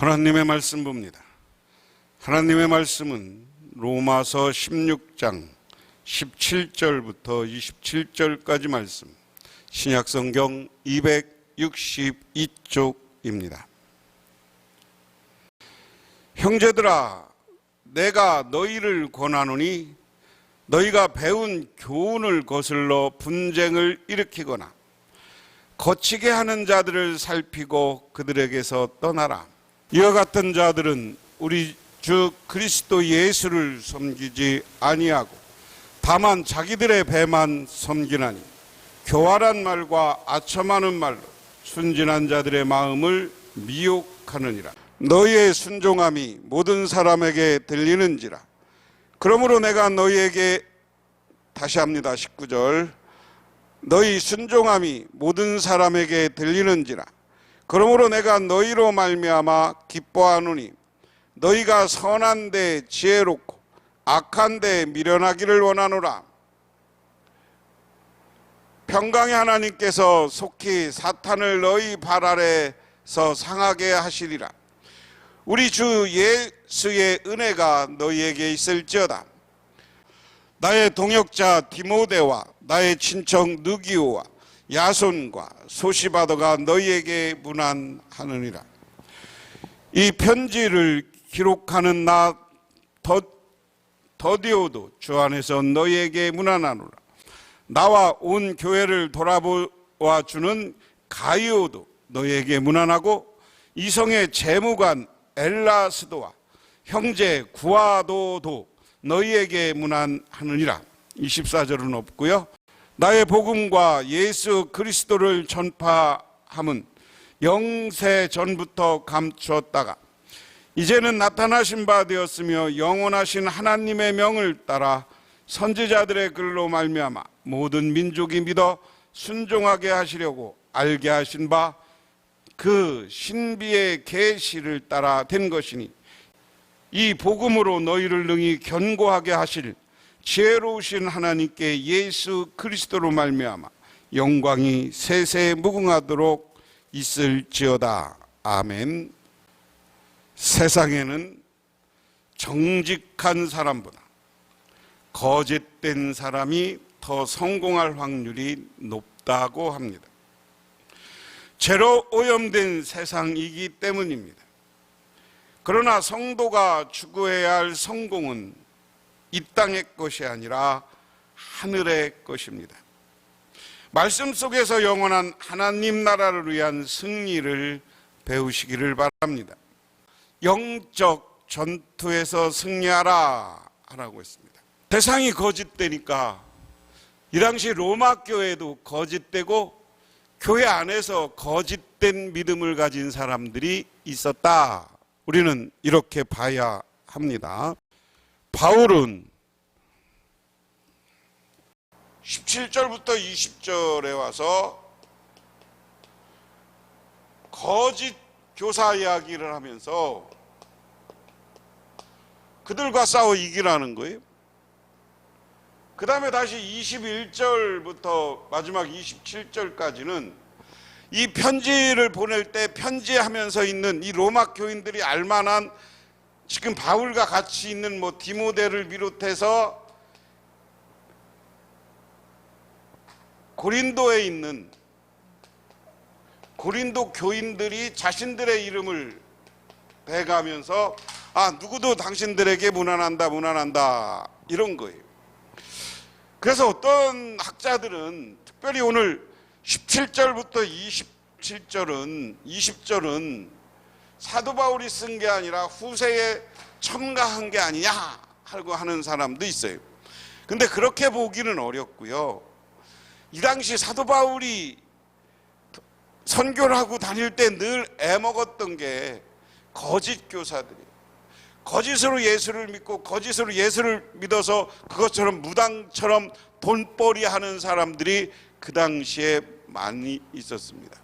하나님의 말씀 봅니다. 하나님의 말씀은 로마서 16장 17절부터 27절까지 말씀, 신약성경 262쪽입니다. 형제들아, 내가 너희를 권하노니 너희가 배운 교훈을 거슬러 분쟁을 일으키거나 거치게 하는 자들을 살피고 그들에게서 떠나라. 이와 같은 자들은 우리 주 그리스도 예수를 섬기지 아니하고 다만 자기들의 배만 섬기나니 교활한 말과 아첨하는 말로 순진한 자들의 마음을 미혹하느니라. 너희의 순종함이 모든 사람에게 들리는지라. 그러므로 내가 너희에게, 다시 합니다, 19절, 너희 순종함이 모든 사람에게 들리는지라. 그러므로 내가 너희로 말미암아 기뻐하노니 너희가 선한 데 지혜롭고 악한 데 미련하기를 원하노라. 평강의 하나님께서 속히 사탄을 너희 발 아래서 상하게 하시리라. 우리 주 예수의 은혜가 너희에게 있을지어다. 나의 동역자 디모데와 나의 친척 느기오와 야손과 소시바더가 너희에게 문안하느니라. 이 편지를 기록하는 나 더디오도 주 안에서 너희에게 문안하노라. 나와 온 교회를 돌아보아 주는 가이오도 너희에게 문안하고 이성의 재무관 엘라스도와 형제 구아도도 너희에게 문안하느니라. 24절은 없고요. 나의 복음과 예수 그리스도를 전파함은 영세 전부터 감추었다가 이제는 나타나신 바 되었으며 영원하신 하나님의 명을 따라 선지자들의 글로 말미암아 모든 민족이 믿어 순종하게 하시려고 알게 하신 바 그 신비의 계시를 따라 된 것이니 이 복음으로 너희를 능히 견고하게 하실 지혜로우신 하나님께 예수 그리스도로 말미암아 영광이 세세 무궁하도록 있을지어다. 아멘. 세상에는 정직한 사람보다 거짓된 사람이 더 성공할 확률이 높다고 합니다. 죄로 오염된 세상이기 때문입니다. 그러나 성도가 추구해야 할 성공은 이 땅의 것이 아니라 하늘의 것입니다. 말씀 속에서 영원한 하나님 나라를 위한 승리를 배우시기를 바랍니다. 영적 전투에서 승리하라 하라고 했습니다. 세상이 거짓되니까 이 당시 로마 교회도 거짓되고 교회 안에서 거짓된 믿음을 가진 사람들이 있었다. 우리는 이렇게 봐야 합니다. 바울은 17절부터 20절에 와서 거짓 교사 이야기를 하면서 그들과 싸워 이기라는 거예요. 그 다음에 다시 21절부터 마지막 27절까지는 이 편지를 보낼 때 편지하면서 있는 이 로마 교인들이 알만한 지금 바울과 같이 있는 디모데를 비롯해서 고린도에 있는 고린도 교인들이 자신들의 이름을 대가면서 누구도 당신들에게 문안한다 이런 거예요. 그래서 어떤 학자들은 특별히 오늘 17절부터 20절은 사도 바울이 쓴 게 아니라 후세에 첨가한 게 아니냐 하고 하는 사람도 있어요. 근데 그렇게 보기는 어렵고요. 이 당시 사도 바울이 선교를 하고 다닐 때 늘 애먹었던 게 거짓 교사들이에요. 거짓으로 예수를 믿고 거짓으로 예수를 믿어서 그것처럼 무당처럼 돈벌이 하는 사람들이 그 당시에 많이 있었습니다.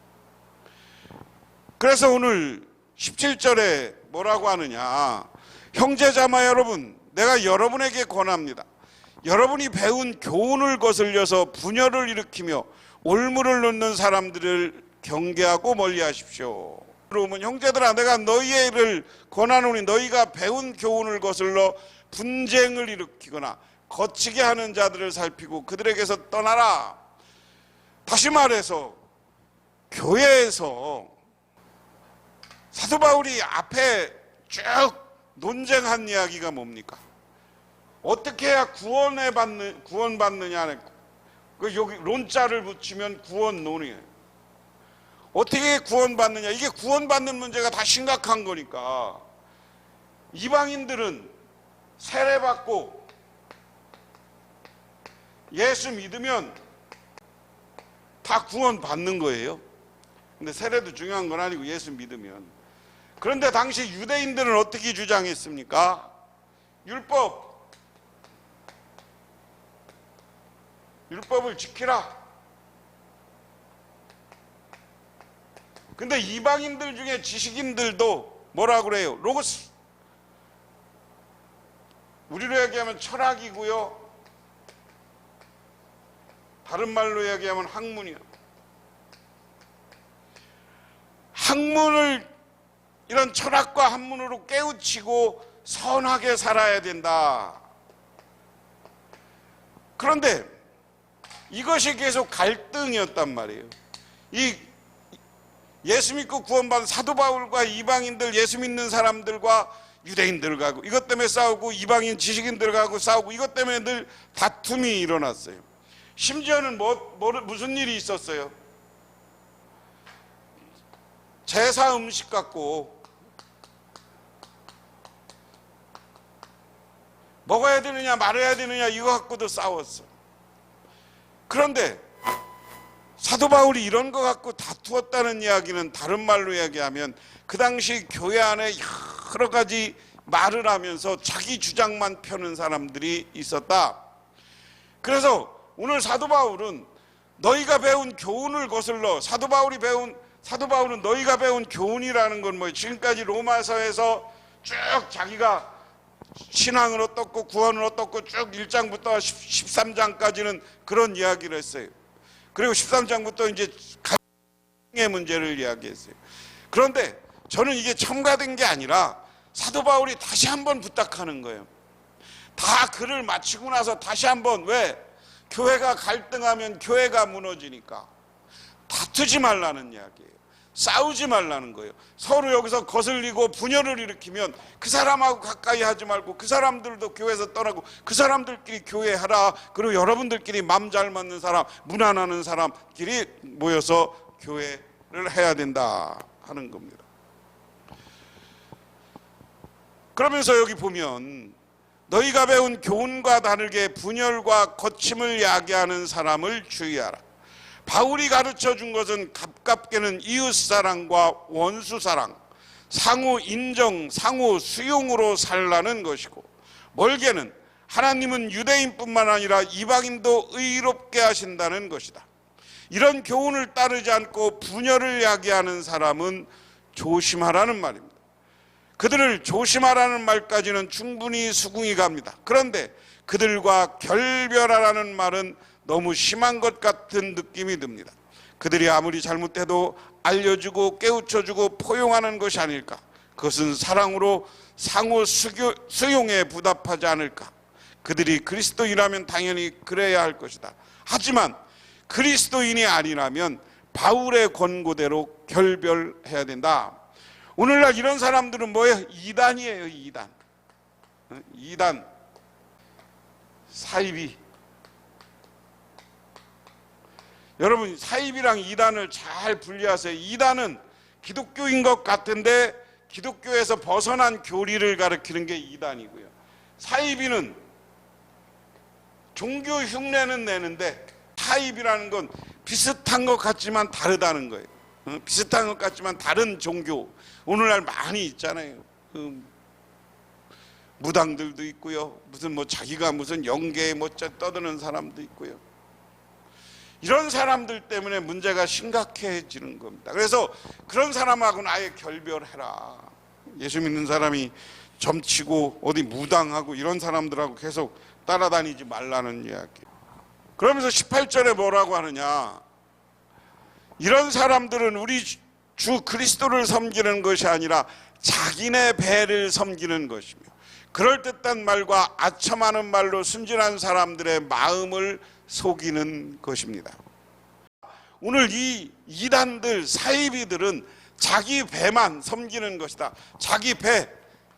그래서 오늘 17절에 뭐라고 하느냐, 형제자매 여러분, 내가 여러분에게 권합니다. 여러분이 배운 교훈을 거슬려서 분열을 일으키며 올무를 놓는 사람들을 경계하고 멀리 하십시오. 오면 형제들아 내가 너희를 권하노니 너희가 배운 교훈을 거슬러 분쟁을 일으키거나 거치게 하는 자들을 살피고 그들에게서 떠나라. 다시 말해서 교회에서 사도 바울이 앞에 쭉 논쟁한 이야기가 뭡니까? 어떻게 해야 구원받느냐. 여기 론자를 붙이면 구원론이에요. 어떻게 구원받느냐. 이게 구원받는 문제가 다 심각한 거니까. 이방인들은 세례받고 예수 믿으면 다 구원받는 거예요. 근데 세례도 중요한 건 아니고 예수 믿으면. 그런데 당시 유대인들은 어떻게 주장했습니까? 율법을 지키라. 근데 이방인들 중에 지식인들도 뭐라 그래요? 로고스. 우리로 얘기하면 철학이고요. 다른 말로 얘기하면 학문이요. 학문을 이런 철학과 학문으로 깨우치고 선하게 살아야 된다. 그런데 이것이 계속 갈등이었단 말이에요. 이 예수 믿고 구원받은 사도 바울과 이방인들, 예수 믿는 사람들과 유대인들과 이것 때문에 싸우고, 이방인 지식인들하고 싸우고, 이것 때문에 늘 다툼이 일어났어요. 심지어는 무슨 일이 있었어요? 제사 음식 갖고 먹어야 되느냐 말아야 되느냐 이거 갖고도 싸웠어. 그런데 사도 바울이 이런 거 갖고 다투었다는 이야기는 다른 말로 이야기하면 그 당시 교회 안에 여러 가지 말을 하면서 자기 주장만 펴는 사람들이 있었다. 그래서 오늘 사도 바울은 너희가 배운 교훈을 거슬러, 사도 바울은 너희가 배운 교훈이라는 건 뭐예요? 지금까지 로마서에서 쭉 자기가 신앙을 어떻고 구원을 어떻고 쭉 1장부터 13장까지는 그런 이야기를 했어요. 그리고 13장부터 이제 가정의 문제를 이야기했어요. 그런데 저는 이게 첨가된 게 아니라 사도 바울이 다시 한번 부탁하는 거예요. 다 글을 마치고 나서 다시 한번, 왜? 교회가 갈등하면 교회가 무너지니까 다투지 말라는 이야기예요. 싸우지 말라는 거예요. 서로 여기서 거슬리고 분열을 일으키면 그 사람하고 가까이 하지 말고 그 사람들도 교회에서 떠나고 그 사람들끼리 교회하라. 그리고 여러분들끼리 맘 잘 맞는 사람, 무난하는 사람끼리 모여서 교회를 해야 된다 하는 겁니다. 그러면서 여기 보면 너희가 배운 교훈과 다르게 분열과 거침을 야기하는 사람을 주의하라. 바울이 가르쳐 준 것은 가깝게는 이웃사랑과 원수사랑, 상호 인정, 상호 수용으로 살라는 것이고, 멀게는 하나님은 유대인뿐만 아니라 이방인도 의롭게 하신다는 것이다. 이런 교훈을 따르지 않고 분열을 야기하는 사람은 조심하라는 말입니다. 그들을 조심하라는 말까지는 충분히 수긍이 갑니다. 그런데 그들과 결별하라는 말은 너무 심한 것 같은 느낌이 듭니다. 그들이 아무리 잘못해도 알려주고 깨우쳐주고 포용하는 것이 아닐까. 그것은 사랑으로 상호 수용에 부답하지 않을까. 그들이 그리스도인이라면 당연히 그래야 할 것이다. 하지만 그리스도인이 아니라면 바울의 권고대로 결별해야 된다. 오늘날 이런 사람들은 뭐예요? 이단이에요. 이단. 사이비. 여러분, 사이비랑 이단을 잘 분리하세요. 이단은 기독교인 것 같은데 기독교에서 벗어난 교리를 가르치는 게 이단이고요. 사이비는 종교 흉내는 내는데 사이비라는 건 비슷한 것 같지만 다르다는 거예요. 비슷한 것 같지만 다른 종교. 오늘날 많이 있잖아요. 무당들도 있고요. 무슨 자기가 무슨 영계에 떠드는 사람도 있고요. 이런 사람들 때문에 문제가 심각해지는 겁니다. 그래서 그런 사람하고는 아예 결별해라. 예수 믿는 사람이 점치고 어디 무당하고 이런 사람들하고 계속 따라다니지 말라는 이야기. 그러면서 18절에 뭐라고 하느냐. 이런 사람들은 우리 주 그리스도를 섬기는 것이 아니라 자기네 배를 섬기는 것이며, 그럴듯한 말과 아첨하는 말로 순진한 사람들의 마음을 속이는 것입니다. 오늘 이 이단들, 사이비들은 자기 배만 섬기는 것이다. 자기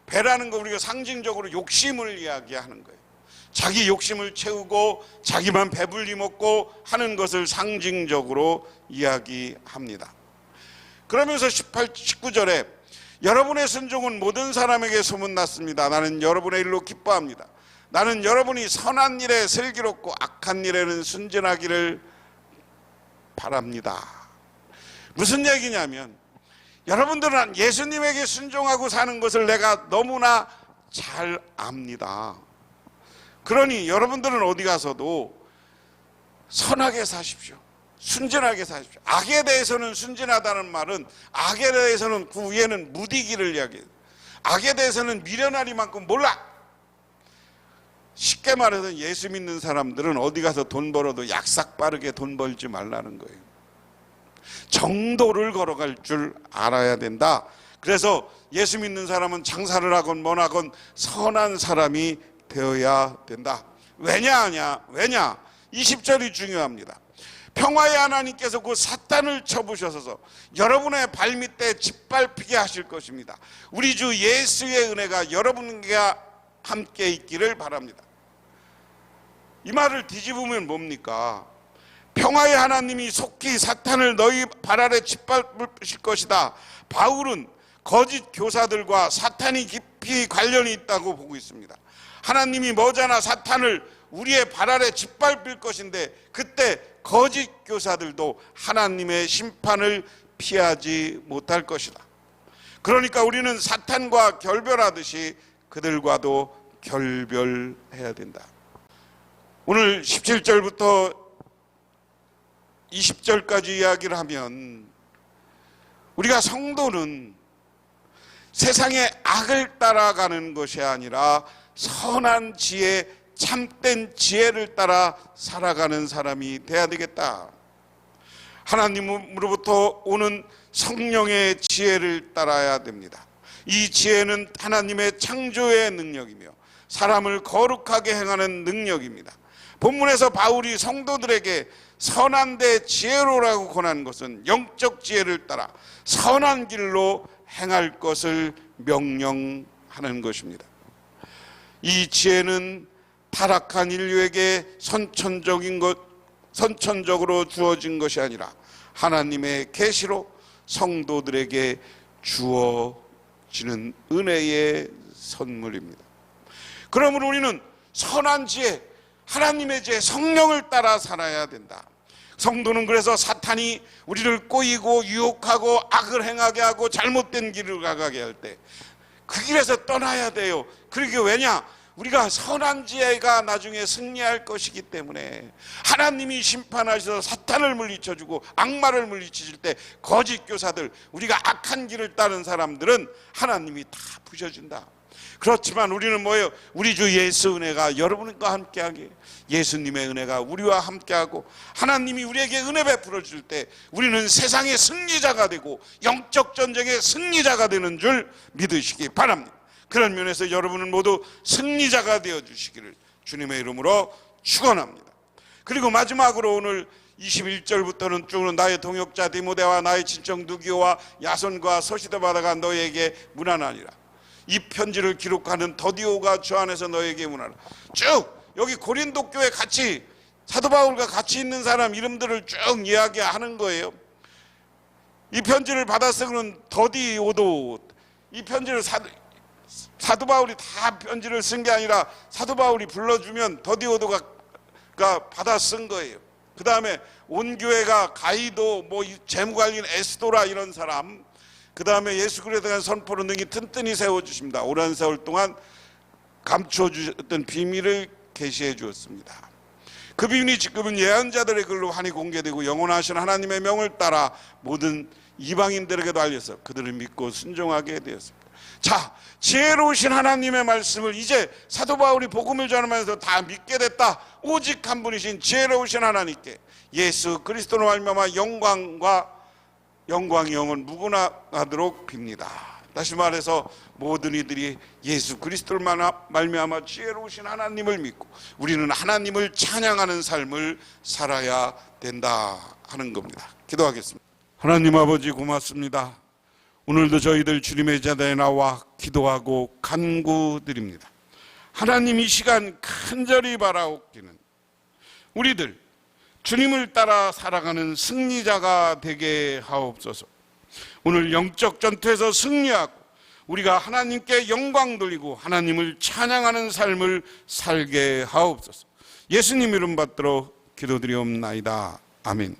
배라는 거 우리가 상징적으로 욕심을 이야기하는 거예요. 자기 욕심을 채우고 자기만 배불리 먹고 하는 것을 상징적으로 이야기합니다. 그러면서 19절에 여러분의 순종은 모든 사람에게 소문났습니다. 나는 여러분의 일로 기뻐합니다. 나는 여러분이 선한 일에 슬기롭고 악한 일에는 순진하기를 바랍니다. 무슨 얘기냐면, 여러분들은 예수님에게 순종하고 사는 것을 내가 너무나 잘 압니다. 그러니 여러분들은 어디 가서도 선하게 사십시오. 순진하게 사십시오. 악에 대해서는 순진하다는 말은, 악에 대해서는 그 위에는 무디기를 이야기해요. 악에 대해서는 미련하리만큼 몰라. 쉽게 말해서 예수 믿는 사람들은 어디 가서 돈 벌어도 약삭 빠르게 돈 벌지 말라는 거예요. 정도를 걸어갈 줄 알아야 된다. 그래서 예수 믿는 사람은 장사를 하건 뭘 하건 선한 사람이 되어야 된다. 왜냐? 20절이 중요합니다. 평화의 하나님께서 그 사탄을 쳐부셔서 여러분의 발밑에 짓밟히게 하실 것입니다. 우리 주 예수의 은혜가 여러분과 함께 있기를 바랍니다. 이 말을 뒤집으면 뭡니까? 평화의 하나님이 속히 사탄을 너희 발 아래 짓밟으실 것이다. 바울은 거짓 교사들과 사탄이 깊이 관련이 있다고 보고 있습니다. 하나님이 머지않아 사탄을 우리의 발 아래 짓밟을 것인데, 그때 거짓 교사들도 하나님의 심판을 피하지 못할 것이다. 그러니까 우리는 사탄과 결별하듯이 그들과도 결별해야 된다. 오늘 17절부터 20절까지 이야기를 하면, 우리가 성도는 세상의 악을 따라가는 것이 아니라 선한 지혜, 참된 지혜를 따라 살아가는 사람이 돼야 되겠다. 하나님으로부터 오는 성령의 지혜를 따라야 됩니다. 이 지혜는 하나님의 창조의 능력이며 사람을 거룩하게 행하는 능력입니다. 본문에서 바울이 성도들에게 선한데 지혜로라고 권한 것은 영적 지혜를 따라 선한 길로 행할 것을 명령하는 것입니다. 이 지혜는 타락한 인류에게 선천적으로 주어진 것이 아니라 하나님의 계시로 성도들에게 주어지는 은혜의 선물입니다. 그러므로 우리는 선한 지혜, 하나님의 지혜, 성령을 따라 살아야 된다. 성도는 그래서 사탄이 우리를 꼬이고 유혹하고 악을 행하게 하고 잘못된 길을 가게 할 때 그 길에서 떠나야 돼요. 그러게 왜냐? 우리가 선한 지혜가 나중에 승리할 것이기 때문에. 하나님이 심판하셔서 사탄을 물리쳐주고 악마를 물리치실 때 거짓 교사들, 우리가 악한 길을 따른 사람들은 하나님이 다 부셔준다. 그렇지만 우리는 뭐예요? 우리 주 예수 은혜가 여러분과 함께하게, 예수님의 은혜가 우리와 함께하고 하나님이 우리에게 은혜 베풀어 줄 때 우리는 세상의 승리자가 되고 영적 전쟁의 승리자가 되는 줄 믿으시기 바랍니다. 그런 면에서 여러분은 모두 승리자가 되어 주시기를 주님의 이름으로 축원합니다. 그리고 마지막으로 오늘 21절부터는 쭉 나의 동역자 디모데와 나의 친척 누기오와 야손과 서시대 바다가 너에게 문안하니라. 이 편지를 기록하는 더디오가 주 안에서 너에게 문하라. 쭉 여기 고린도 교회 같이 사도 바울과 같이 있는 사람 이름들을 쭉 이야기하는 거예요. 이 편지를 받아쓰는 더디오도, 이 편지를 사도 바울이 다 편지를 쓴 게 아니라 사도 바울이 불러주면 더디오도가 받아 쓴 거예요. 그 다음에 온 교회가 가이도, 재무관리인 에스도라 이런 사람, 그 다음에 예수 그리스도에 대한 선포로 능히 튼튼히 세워주십니다. 오랜 세월 동안 감추어주셨던 비밀을 계시해 주었습니다. 그 비밀이 지금은 예언자들의 글로 환히 공개되고 영원하신 하나님의 명을 따라 모든 이방인들에게도 알려서 그들을 믿고 순종하게 되었습니다. 자, 지혜로우신 하나님의 말씀을 이제 사도 바울이 복음을 전하면서 다 믿게 됐다. 오직 한 분이신 지혜로우신 하나님께 예수 그리스도로 말미암아 영광과 영광이 영원 무궁하도록 빕니다. 다시 말해서 모든 이들이 예수 그리스도를 말미암아 지혜로우신 하나님을 믿고 우리는 하나님을 찬양하는 삶을 살아야 된다 하는 겁니다. 기도하겠습니다. 하나님 아버지 고맙습니다. 오늘도 저희들 주님의 제자에 나와 기도하고 간구드립니다. 하나님 이 시간 간절히 바라옵기는 우리들 주님을 따라 살아가는 승리자가 되게 하옵소서. 오늘 영적 전투에서 승리하고 우리가 하나님께 영광 돌리고 하나님을 찬양하는 삶을 살게 하옵소서. 예수님 이름 받들어 기도드리옵나이다. 아멘.